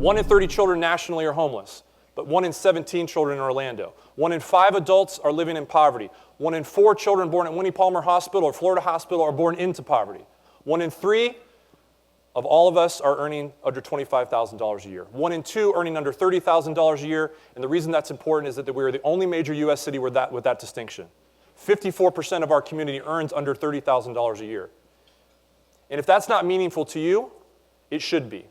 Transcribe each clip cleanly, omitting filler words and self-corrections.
1 in 30 children nationally are homeless, but 1 in 17 children in Orlando. 1 in 5 adults are living in poverty. 1 in 4 children born at Winnie Palmer Hospital or Florida Hospital are born into poverty. 1 in 3 of all of us are earning under $25,000 a year. 1 in 2 earning under $30,000 a year, and the reason that's important is that we are the only major U.S. city with that distinction. 54% of our community earns under $30,000 a year. And if that's not meaningful to you, it should be.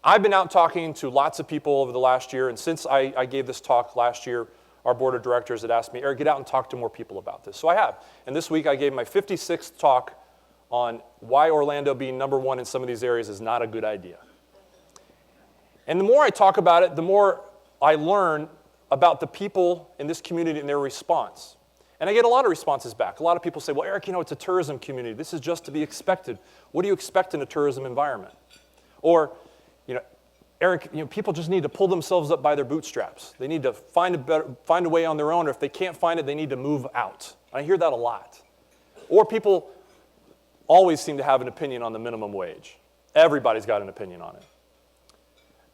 I've been out talking to lots of people over the last year, and since I gave this talk last year, our board of directors had asked me, Eric, get out and talk to more people about this. So I have. And this week I gave my 56th talk on why Orlando being number 1 in some of these areas is not a good idea. And the more I talk about it, the more I learn about the people in this community and their response. And I get a lot of responses back. A lot of people say, well, Eric, it's a tourism community. This is just to be expected. What do you expect in a tourism environment? Or, Eric, people just need to pull themselves up by their bootstraps. They need to find a way on their own, or if they can't find it, they need to move out. I hear that a lot. Or people always seem to have an opinion on the minimum wage. Everybody's got an opinion on it.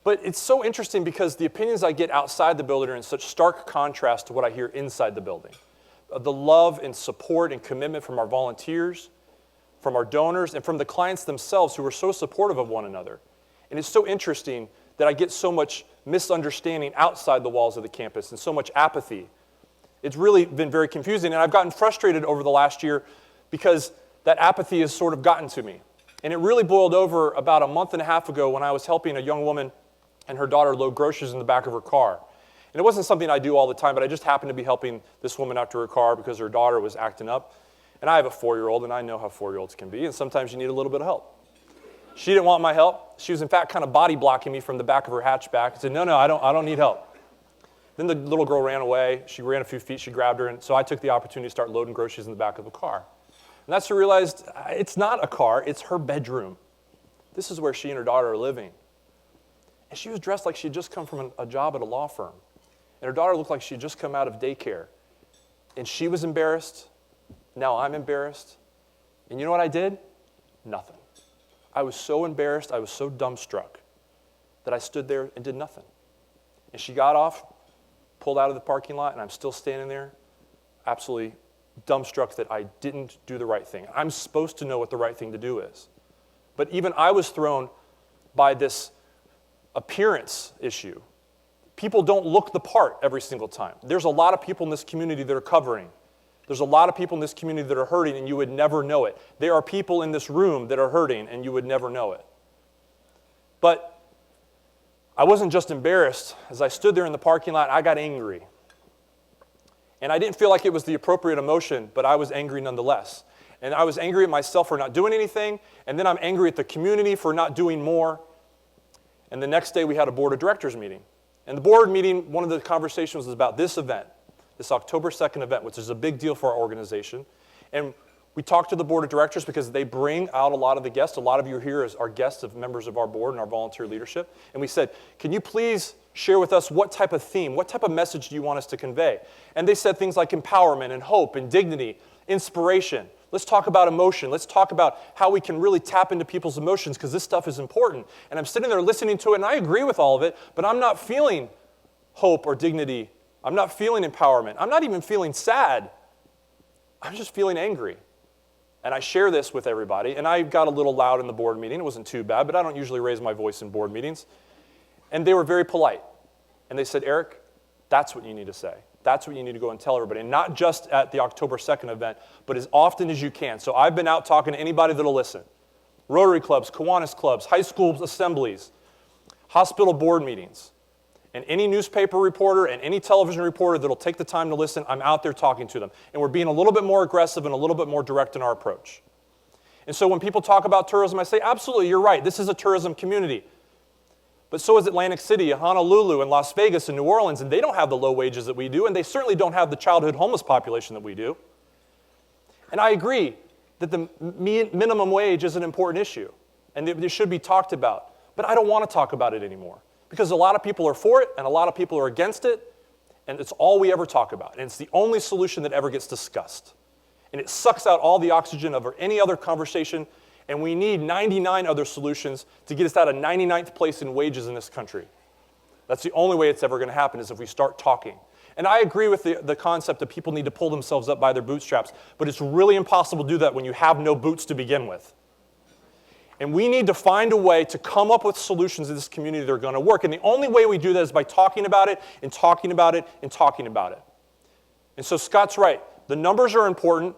But it's so interesting because the opinions I get outside the building are in such stark contrast to what I hear inside the building. The love and support and commitment from our volunteers, from our donors, and from the clients themselves who are so supportive of one another. And it's so interesting that I get so much misunderstanding outside the walls of the campus and so much apathy. It's really been very confusing, and I've gotten frustrated over the last year because that apathy has sort of gotten to me. And it really boiled over about a month and a half ago when I was helping a young woman and her daughter load groceries in the back of her car. And it wasn't something I do all the time, but I just happened to be helping this woman out to her car because her daughter was acting up. And I have a 4-year-old, and I know how 4-year-olds can be, and sometimes you need a little bit of help. She didn't want my help. She was, in fact, kind of body blocking me from the back of her hatchback. I said, no, I don't need help. Then the little girl ran away. She ran a few feet. She grabbed her, and so I took the opportunity to start loading groceries in the back of the car. And that's when I realized it's not a car. It's her bedroom. This is where she and her daughter are living. And she was dressed like she had just come from a job at a law firm. And her daughter looked like she had just come out of daycare. And she was embarrassed. Now I'm embarrassed. And you know what I did? Nothing. I was so embarrassed, I was so dumbstruck that I stood there and did nothing. And she got off, pulled out of the parking lot, and I'm still standing there, absolutely dumbstruck that I didn't do the right thing. I'm supposed to know what the right thing to do is. But even I was thrown by this appearance issue. People don't look the part every single time. There's a lot of people in this community that are covering. There's a lot of people in this community that are hurting, and you would never know it. There are people in this room that are hurting, and you would never know it. But I wasn't just embarrassed. As I stood there in the parking lot, I got angry. And I didn't feel like it was the appropriate emotion, but I was angry nonetheless. And I was angry at myself for not doing anything, and then I'm angry at the community for not doing more. And the next day we had a board of directors meeting. And the board meeting, one of the conversations was about this event, this October 2nd event, which is a big deal for our organization. And we talked to the board of directors because they bring out a lot of the guests. A lot of you here are guests of members of our board and our volunteer leadership. And we said, can you please share with us what type of theme, what type of message do you want us to convey? And they said things like empowerment and hope and dignity, inspiration. Let's talk about emotion. Let's talk about how we can really tap into people's emotions because this stuff is important. And I'm sitting there listening to it, and I agree with all of it, but I'm not feeling hope or dignity. I'm not feeling empowerment. I'm not even feeling sad. I'm just feeling angry. And I share this with everybody, and I got a little loud in the board meeting. It wasn't too bad, but I don't usually raise my voice in board meetings. And they were very polite. And they said, Eric, that's what you need to say. That's what you need to go and tell everybody. And not just at the October 2nd event, but as often as you can. So I've been out talking to anybody that'll listen. Rotary clubs, Kiwanis clubs, high school assemblies, hospital board meetings. And any newspaper reporter and any television reporter that'll take the time to listen, I'm out there talking to them. And we're being a little bit more aggressive and a little bit more direct in our approach. And so when people talk about tourism, I say, absolutely, you're right. This is a tourism community. But so is Atlantic City, Honolulu, and Las Vegas, and New Orleans, and they don't have the low wages that we do, and they certainly don't have the childhood homeless population that we do. And I agree that the minimum wage is an important issue, and it should be talked about. But I don't want to talk about it anymore, because a lot of people are for it, and a lot of people are against it, and it's all we ever talk about. And it's the only solution that ever gets discussed. And it sucks out all the oxygen of any other conversation, And we need 99 other solutions to get us out of 99th place in wages in this country. That's the only way it's ever going to happen, is if we start talking. And I agree with the concept that people need to pull themselves up by their bootstraps, but it's really impossible to do that when you have no boots to begin with. And we need to find a way to come up with solutions in this community that are going to work. And the only way we do that is by talking about it and talking about it and talking about it. And so Scott's right. The numbers are important.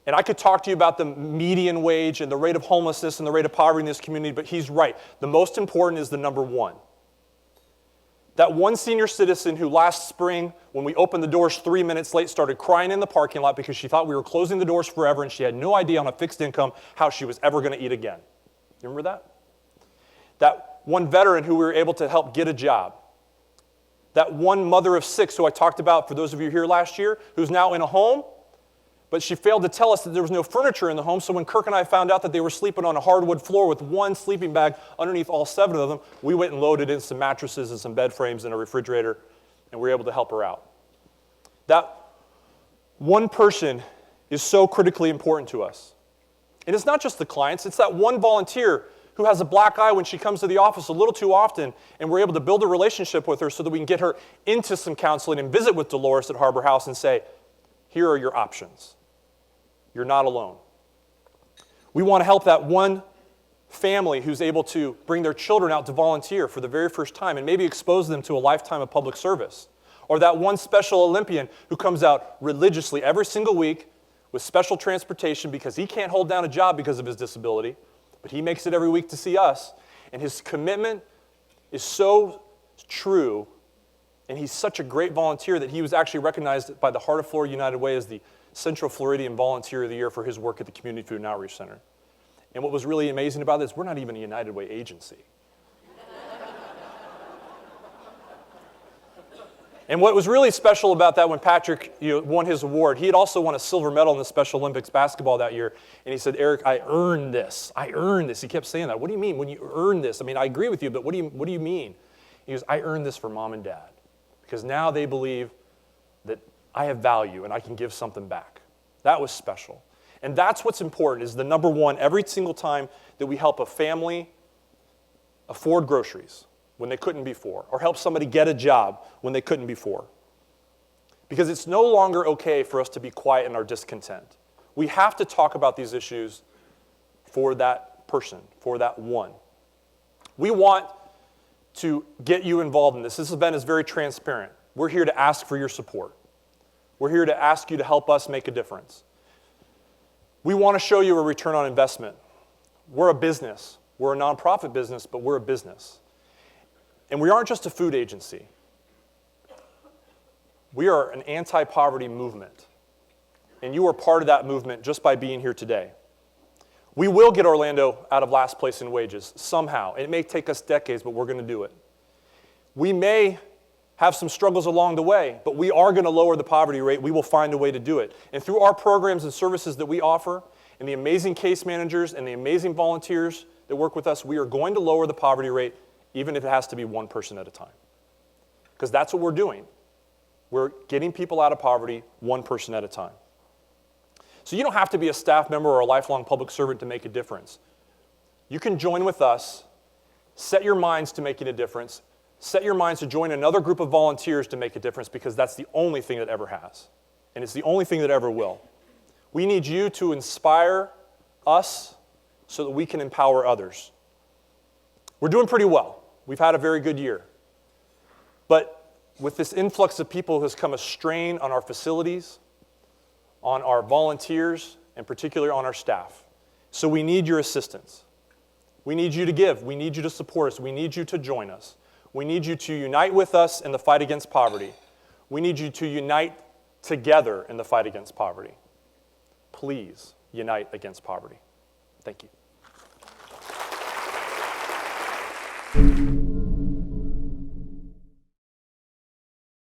And I could talk to you about the median wage and the rate of homelessness and the rate of poverty in this community, but he's right. The most important is the number one. That one senior citizen who last spring, when we opened the doors 3 minutes late, started crying in the parking lot because she thought we were closing the doors forever and she had no idea on a fixed income how she was ever going to eat again. You remember that? That one veteran who we were able to help get a job. That one mother of 6 who I talked about for those of you here last year, who's now in a home, but she failed to tell us that there was no furniture in the home, so when Kirk and I found out that they were sleeping on a hardwood floor with one sleeping bag underneath all 7 of them, we went and loaded in some mattresses and some bed frames and a refrigerator, and we were able to help her out. That one person is so critically important to us. And it's not just the clients, it's that one volunteer who has a black eye when she comes to the office a little too often, and we're able to build a relationship with her so that we can get her into some counseling and visit with Dolores at Harbor House and say, here are your options. You're not alone. We want to help that one family who's able to bring their children out to volunteer for the very first time and maybe expose them to a lifetime of public service. Or that one Special Olympian who comes out religiously every single week with special transportation because he can't hold down a job because of his disability, but he makes it every week to see us. And his commitment is so true, and he's such a great volunteer that he was actually recognized by the Heart of Florida United Way as the Central Floridian Volunteer of the Year for his work at the Community Food and Outreach Center. And what was really amazing about this, we're not even a United Way agency. And what was really special about that when Patrick won his award, he had also won a silver medal in the Special Olympics basketball that year. And he said, Eric, I earned this. I earned this. He kept saying that. What do you mean when you earn this? I mean, I agree with you, but what do you mean? He goes, I earned this for mom and dad. Because now they believe that I have value and I can give something back. That was special. And that's what's important, is the number one, every single time that we help a family afford groceries when they couldn't before, or help somebody get a job when they couldn't before. Because it's no longer okay for us to be quiet in our discontent. We have to talk about these issues for that person, for that one. We want to get you involved in this. This event is very transparent. We're here to ask for your support. We're here to ask you to help us make a difference. We want to show you a return on investment. We're a business. We're a nonprofit business, but we're a business. And we aren't just a food agency. We are an anti-poverty movement. And you are part of that movement just by being here today. We will get Orlando out of last place in wages somehow. It may take us decades, but we're going to do it. We may have some struggles along the way, but we are going to lower the poverty rate. We will find a way to do it. And through our programs and services that we offer, and the amazing case managers and the amazing volunteers that work with us, we are going to lower the poverty rate, even if it has to be one person at a time. Because that's what we're doing. We're getting people out of poverty one person at a time. So you don't have to be a staff member or a lifelong public servant to make a difference. You can join with us, set your minds to making a difference, set your minds to join another group of volunteers to make a difference, because that's the only thing that ever has. And it's the only thing that ever will. We need you to inspire us so that we can empower others. We're doing pretty well. We've had a very good year. But with this influx of people has come a strain on our facilities, on our volunteers, and particularly on our staff. So we need your assistance. We need you to give. We need you to support us. We need you to join us. We need you to unite with us in the fight against poverty. We need you to unite together in the fight against poverty. Please unite against poverty. Thank you.